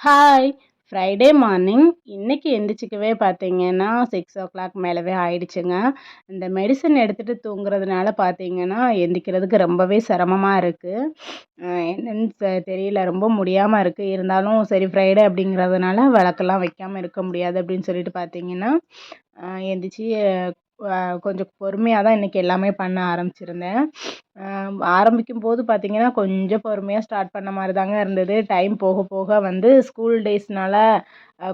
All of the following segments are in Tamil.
ஹாய்! ஃப்ரைடே மார்னிங் இன்னைக்கு எந்திரிச்சுக்கவே பார்த்தீங்கன்னா, 6:00 மேலவே ஆயிடுச்சுங்க. இந்த மெடிசன் எடுத்துட்டு தூங்குறதுனால பார்த்தீங்கன்னா, எந்திரிக்கிறதுக்கு ரொம்பவே சிரமமா இருக்கு. என்னன்னு தெரியல. ரொம்ப முடியாம இருக்கு. இருந்தாலும் சரி ஃப்ரைடே அப்படிங்கிறதுனால விளக்கெல்லாம் வைக்காம இருக்க முடியாது அப்படின்னு சொல்லிட்டு பார்த்தீங்கன்னா, எந்திரிச்சு கொஞ்சம் பொறுமையா தான் இன்னைக்கு எல்லாமே பண்ண ஆரம்பிச்சிருந்தேன். அ ஆரம்பிக்கும்போது பார்த்தீங்கன்னா, கொஞ்சம் பொறுமையா ஸ்டார்ட் பண்ண மாரி தாங்க இருந்தது. டைம் போக போக வந்து ஸ்கூல் டேஸ்னால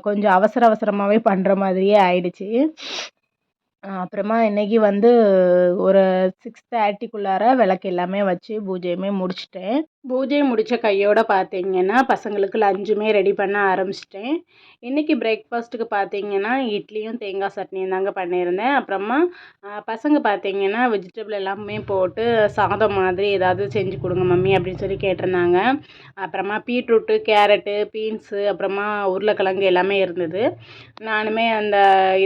கொஞ்சம் அவசர அவசரமாவே பண்ற மாதிரியே ஆயிடுச்சு. அப்புறமா இன்னைக்கு வந்து ஒரு 6:30க்குள்ளார விளக்கு எல்லாமே வச்சு பூஜையுமே முடிச்சுட்டேன். பூஜை முடிச்ச கையோட பார்த்தீங்கன்னா, பசங்களுக்கு லஞ்சுமே ரெடி பண்ண ஆரம்பிச்சுட்டேன். இன்னைக்கு பிரேக்ஃபாஸ்ட்டுக்கு பார்த்தீங்கன்னா, இட்லியும் தேங்காய் சட்னியும் தாங்க பண்ணியிருந்தேன். அப்புறமா பசங்க பார்த்தீங்கன்னா, வெஜிடபிள் எல்லாமே போட்டு சாதம் மாதிரி ஏதாவது செஞ்சு கொடுங்க மம்மி அப்படின்னு சொல்லி கேட்டிருந்தாங்க. அப்புறமா பீட்ரூட்டு, கேரட்டு, பீன்ஸு, அப்புறமா உருளைக்கிழங்கு எல்லாமே இருந்தது. நானுமே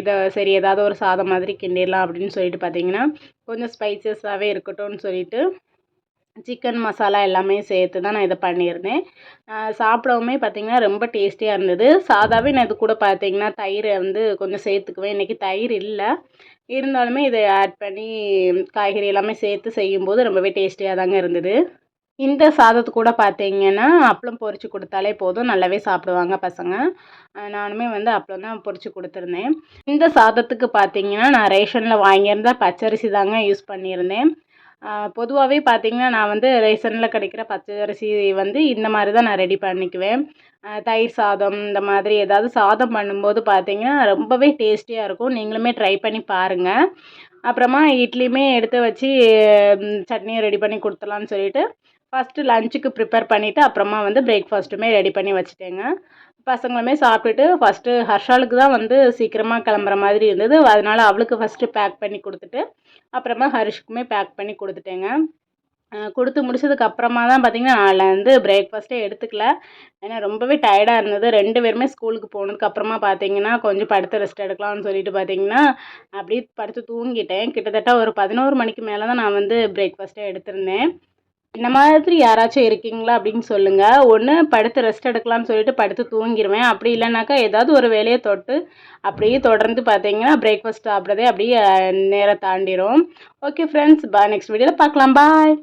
இதை சரி ஏதாவது ஒரு சாதம் மாதிரி கிண்டிடலாம் அப்படின்னு சொல்லிட்டு பார்த்தீங்கன்னா, கொஞ்சம் ஸ்பைசஸாகவே இருக்கட்டும்னு சொல்லிட்டு சிக்கன் மசாலா எல்லாமே சேர்த்து தான் நான் இதை பண்ணியிருந்தேன். சாப்பிடவுமே பார்த்திங்கன்னா ரொம்ப டேஸ்டியாக இருந்தது. சாதாவே நான் இது கூட பார்த்திங்கன்னா தயிரை வந்து கொஞ்சம் சேர்த்துக்குவேன். இன்றைக்கி தயிர் இல்லை. இருந்தாலுமே இதை ஆட் பண்ணி காய்கறி எல்லாமே சேர்த்து செய்யும்போது ரொம்பவே டேஸ்டியாக தாங்க இருந்தது. இந்த சாதத்து கூட பார்த்தீங்கன்னா அப்பளம் பொரிச்சு கொடுத்தாலே போதும், நல்லாவே சாப்பிடுவாங்க பசங்க. நானுமே வந்து அப்பளம் தான் பொரிச்சு கொடுத்துருந்தேன். இந்த சாதத்துக்கு பார்த்தீங்கன்னா நான் ரேஷனில் வாங்கியிருந்த பச்சரிசி தாங்க யூஸ் பண்ணியிருந்தேன். பொதுவாகவே பார்த்தீங்கன்னா நான் வந்து ரேஷனில் கிடைக்கிற பச்சரிசி வந்து இந்த மாதிரி தான் நான் ரெடி பண்ணிக்குவேன். தயிர் சாதம் இந்த மாதிரி ஏதாவது சாதம் பண்ணும்போது பார்த்தீங்கன்னா ரொம்பவே டேஸ்டியாக இருக்கும். நீங்களுமே ட்ரை பண்ணி பாருங்கள். அப்புறமா இட்லியுமே எடுத்து வச்சு சட்னியும் ரெடி பண்ணி கொடுத்துலான்னு சொல்லிட்டு ஃபஸ்ட்டு லஞ்சுக்கு ப்ரிப்பேர் பண்ணிவிட்டு அப்புறமா வந்து பிரேக்ஃபாஸ்ட்டுமே ரெடி பண்ணி வச்சுட்டேங்க. பசங்களுமே சாப்பிட்டுட்டு ஃபஸ்ட்டு ஹர்ஷாலுக்கு தான் வந்து சீக்கிரமாக கிளம்புற மாதிரி இருந்தது. அதனால் அவளுக்கு ஃபஸ்ட்டு பேக் பண்ணி கொடுத்துட்டு அப்புறமா ஹரிஷுக்குமே பேக் பண்ணி கொடுத்துட்டேங்க. கொடுத்து முடிச்சதுக்கு அப்புறமா தான் பார்த்திங்கன்னா நான் வந்து பிரேக்ஃபாஸ்ட்டே எடுத்துக்கல. ஏன்னா ரொம்பவே டயர்டாக இருந்தது. 2 பேருமே ஸ்கூலுக்கு போனதுக்கு அப்புறமா பார்த்தீங்கன்னா கொஞ்சம் படுத்து ரெஸ்ட் எடுக்கலாம்னு சொல்லிட்டு பார்த்தீங்கன்னா அப்படியே படுத்து தூங்கிட்டேன். கிட்டத்தட்ட ஒரு 11 மணிக்கு மேலே தான் நான் வந்து பிரேக்ஃபாஸ்ட்டே எடுத்திருந்தேன். இந்த மாதிரி யாராச்சும் இருக்கீங்களா அப்படின்னு சொல்லுங்கள். ஒன்று படுத்து ரெஸ்ட் எடுக்கலாம்னு சொல்லிட்டு படுத்து தூங்கிடுவேன். அப்படி இல்லைனாக்கா ஏதாவது ஒரு வேலையை தொட்டு அப்படியே தொடர்ந்து பார்த்தீங்கன்னா பிரேக்ஃபாஸ்ட் சாப்பிட்றதே அப்படியே நேரம் தாண்டிடும். ஓகே ஃப்ரெண்ட்ஸ், நெக்ஸ்ட் வீடியோவில் பார்க்கலாம். பாய்.